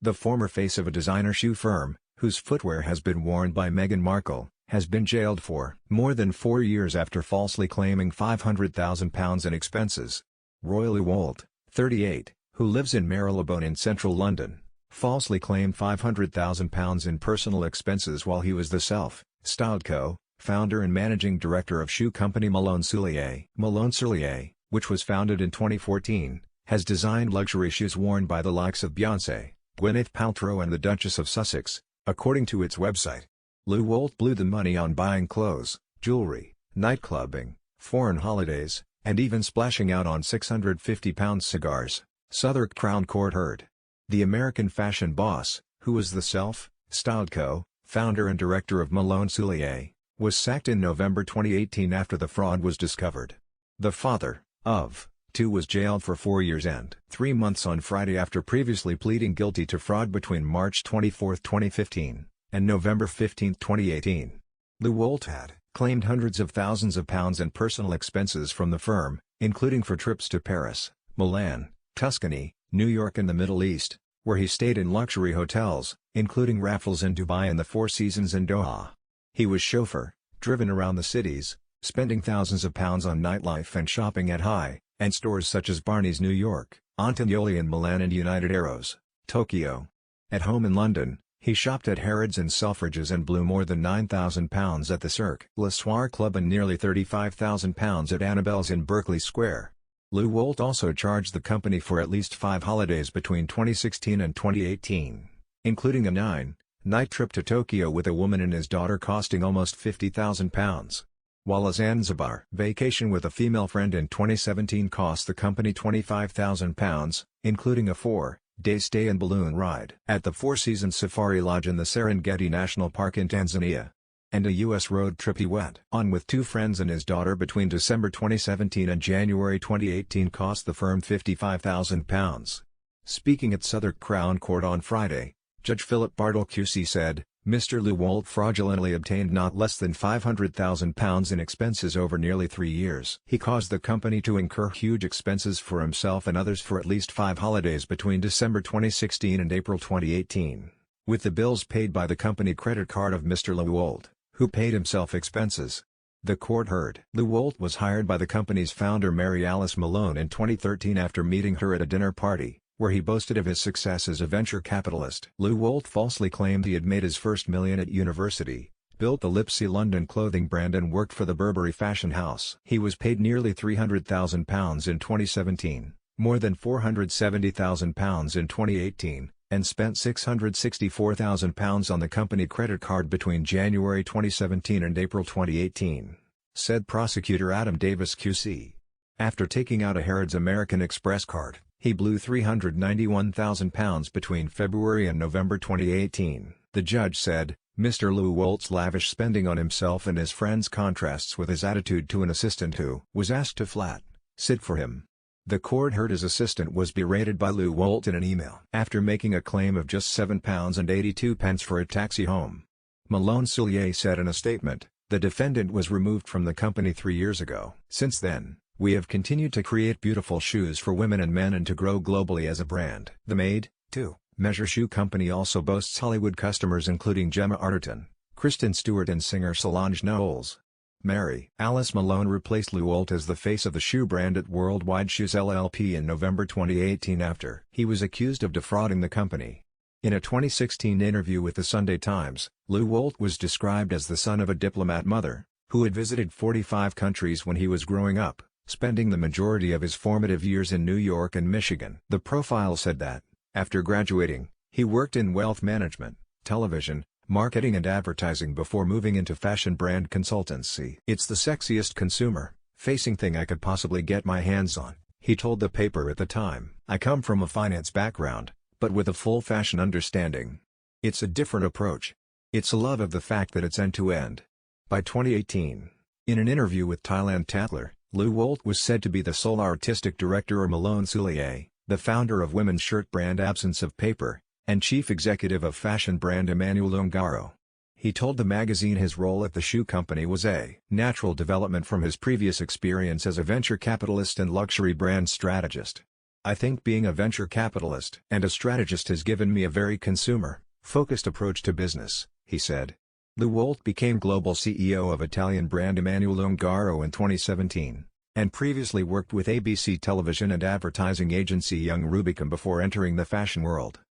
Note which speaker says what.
Speaker 1: The former face of a designer shoe firm, whose footwear has been worn by Meghan Markle, has been jailed for more than 4 years after falsely claiming £500,000 in expenses. Roy Luwolt, 38, who lives in Marylebone in central London, falsely claimed £500,000 in personal expenses while he was the self-styled co-founder and managing director of shoe company Malone Soulier. Malone Soulier, which was founded in 2014, has designed luxury shoes worn by the likes of Beyoncé, Gwyneth Paltrow and the Duchess of Sussex, according to its website. Luwolt blew the money on buying clothes, jewelry, nightclubbing, foreign holidays, and even splashing out on £650 cigars, Southwark Crown Court heard. The American fashion boss, who was the self-styled co-founder and director of Malone Soulier, was sacked in November 2018 after the fraud was discovered. The father of two was jailed for 4 years and 3 months on Friday after previously pleading guilty to fraud between March 24, 2015, and November 15, 2018. Luwolt had claimed hundreds of thousands of pounds in personal expenses from the firm, including for trips to Paris, Milan, Tuscany, New York and the Middle East, where he stayed in luxury hotels, including Raffles in Dubai and the Four Seasons in Doha. He was chauffeur-driven around the cities, spending thousands of pounds on nightlife and shopping at high-end stores such as Barney's New York, Antonioli in Milan and United Arrows, Tokyo. At home in London, he shopped at Harrods and Selfridges and blew more than £9,000 at the Cirque du Soleil Club and nearly £35,000 at Annabelle's in Berkeley Square. Luwolt also charged the company for at least 5 holidays between 2016 and 2018, including a 9-night trip to Tokyo with a woman and his daughter costing almost £50,000, while a Zanzibar vacation with a female friend in 2017 cost the company £25,000, including a 4-day stay and balloon ride at the Four Seasons Safari Lodge in the Serengeti National Park in Tanzania, and a U.S. road trip he went on with 2 friends and his daughter between December 2017 and January 2018 cost the firm £55,000. Speaking at Southwark Crown Court on Friday, Judge Philip Bartle QC said, Mr. Luwolt fraudulently obtained not less than £500,000 in expenses over nearly 3 years. He caused the company to incur huge expenses for himself and others for at least 5 holidays between December 2016 and April 2018, with the bills paid by the company credit card of Mr. Luwolt, who paid himself expenses. The court heard. Luwolt was hired by the company's founder Mary Alice Malone in 2013 after meeting her at a dinner party, where he boasted of his success as a venture capitalist. Luwolt falsely claimed he had made his first million at university, built the Lipsy London clothing brand and worked for the Burberry fashion house. He was paid nearly £300,000 in 2017, more than £470,000 in 2018, and spent £664,000 on the company credit card between January 2017 and April 2018, said prosecutor Adam Davis QC. After taking out a Harrods American Express card, he blew £391,000 between February and November 2018. The judge said, Mr. Luwolt's lavish spending on himself and his friends contrasts with his attitude to an assistant who was asked to sit for him. The court heard his assistant was berated by Luwolt in an email after making a claim of just £7.82 for a taxi home. Malone Soulier said in a statement, the defendant was removed from the company 3 years ago. Since then, we have continued to create beautiful shoes for women and men and to grow globally as a brand. The made-to-measure shoe company also boasts Hollywood customers including Gemma Arterton, Kristen Stewart and singer Solange Knowles. Mary Alice Malone replaced Luwolt as the face of the shoe brand at Worldwide Shoes LLP in November 2018 after he was accused of defrauding the company. In a 2016 interview with the Sunday Times, Luwolt was described as the son of a diplomat mother, who had visited 45 countries when he was growing up, spending the majority of his formative years in New York and Michigan. The profile said that, after graduating, he worked in wealth management, television, marketing and advertising before moving into fashion brand consultancy. It's the sexiest consumer-facing thing I could possibly get my hands on, he told the paper at the time. I come from a finance background, but with a full fashion understanding. It's a different approach. It's a love of the fact that it's end-to-end. By 2018, in an interview with Thailand Tatler, Luwolt was said to be the sole artistic director of Malone Soulier, the founder of women's shirt brand Absence of Paper, and chief executive of fashion brand Emmanuel Ungaro. He told the magazine his role at the shoe company was a natural development from his previous experience as a venture capitalist and luxury brand strategist. I think being a venture capitalist and a strategist has given me a very consumer-focused approach to business," he said. Luwolt became global CEO of Italian brand Emanuele Ungaro in 2017, and previously worked with ABC television and advertising agency Young Rubicam before entering the fashion world.